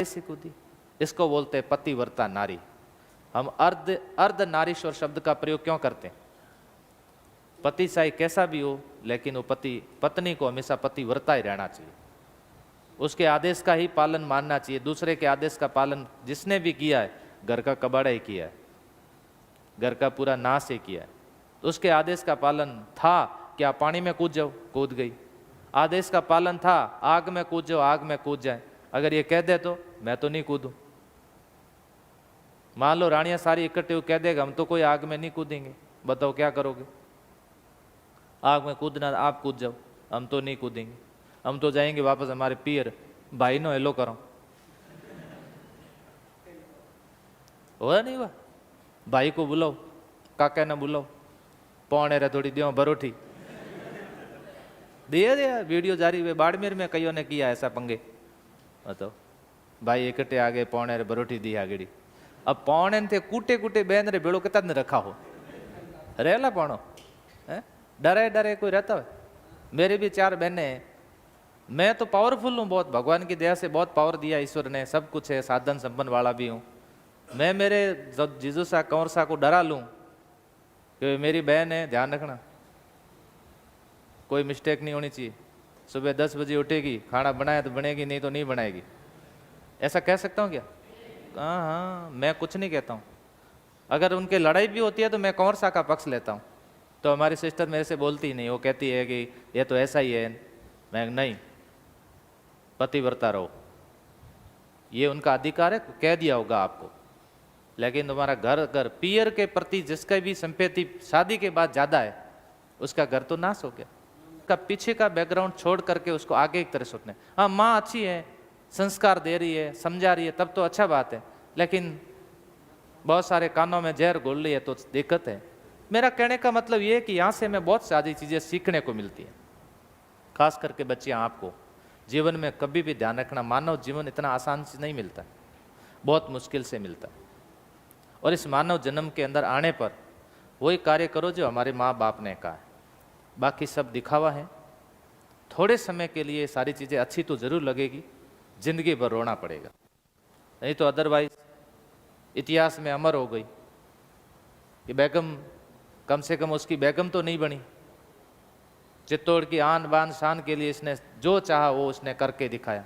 से कूदी। इसको बोलते हैं पतिव्रता नारी। हम अर्ध अर्ध नारीश्वर शब्द का प्रयोग क्यों करते हैं? पति चाहे कैसा भी हो, लेकिन वो पत्नी को हमेशा पतिव्रता ही रहना चाहिए। उसके आदेश का ही पालन मानना चाहिए। दूसरे के आदेश का पालन जिसने भी किया है, घर का कबाड़ा ही किया है, घर का पूरा नाश ही किया है। तो उसके आदेश का पालन था कि आप पानी में कूद जाओ, कूद गई। आदेश का पालन था आग में कूद जाओ, आग में कूद जाए। अगर ये कह दे तो मैं तो नहीं कूदूं। मान लो रानियां सारी इकट्ठे हो कह देगा हम तो कोई आग में नहीं कूदेंगे, बताओ क्या करोगे? आग में कूदना आप कूद जाओ, हम तो नहीं कूदेंगे, हम तो जाएंगे वापस हमारे पियर भाई नो हेलो करो। हुआ नहीं हुआ? भाई को बुलाओ, काका ने बुलाओ, पौने रे थोड़ी दियो बरोठी दिए दिया। वीडियो जारी हुए बाड़मेर में कईयों ने किया ऐसा पंगे। बताओ भाई इकट्ठे आ गए, पौने रे बरोठी दी आगड़ी। अब पौने थे कूटे कूटे बहन रे बेड़ो कितना रखा हो रेला पौनो है, डरे डरे कोई रहता है। मेरी भी 4 बहनें हैं। मैं तो पावरफुल हूँ बहुत, भगवान की दया से बहुत पावर दिया ईश्वर ने, सब कुछ है, साधन संपन्न वाला भी हूँ। मैं मेरे जीजू सा कंवर सा को डरा लूँ कि मेरी बहन है, ध्यान रखना, कोई मिस्टेक नहीं होनी चाहिए। सुबह 10 बजे उठेगी, खाना बनाए तो बनेगी, नहीं तो नहीं बनाएगी। ऐसा कह सकता हूँ क्या? हाँ, मैं कुछ नहीं कहता हूँ। अगर उनके लड़ाई भी होती है तो मैं कंवर सा का पक्ष लेता हूँ। तो हमारी सिस्टर मेरे से बोलती ही नहीं, वो कहती है कि ये तो ऐसा ही है। मैं नहीं, पतिव्रता रहो, ये उनका अधिकार है, कह दिया होगा आपको। लेकिन तुम्हारा घर अगर पियर के प्रति जिसका भी संपत्ति शादी के बाद ज्यादा है, उसका घर तो नाश हो गया। का पीछे का बैकग्राउंड छोड़ करके उसको आगे एक तरह सोचना। हाँ, माँ अच्छी है, संस्कार दे रही है, समझा रही है, तब तो अच्छा बात है। लेकिन बहुत सारे कानों में जहर घोल रही है तो दिक्कत है। मेरा कहने का मतलब ये है कि यहाँ से हमें बहुत सारी चीज़ें सीखने को मिलती हैं। खास करके बच्चियाँ, आपको जीवन में कभी भी ध्यान रखना, मानव जीवन इतना आसान से नहीं मिलता, बहुत मुश्किल से मिलता है। और इस मानव जन्म के अंदर आने पर वही कार्य करो जो हमारे माँ बाप ने कहा है। बाकी सब दिखावा है। थोड़े समय के लिए सारी चीज़ें अच्छी तो ज़रूर लगेगी, जिंदगी भर रोना पड़ेगा। नहीं तो अदरवाइज इतिहास में अमर हो गई कि बेगम, कम से कम उसकी बेगम तो नहीं बनी। चित्तौड़ की आन बान शान के लिए इसने जो चाहा वो उसने करके दिखाया।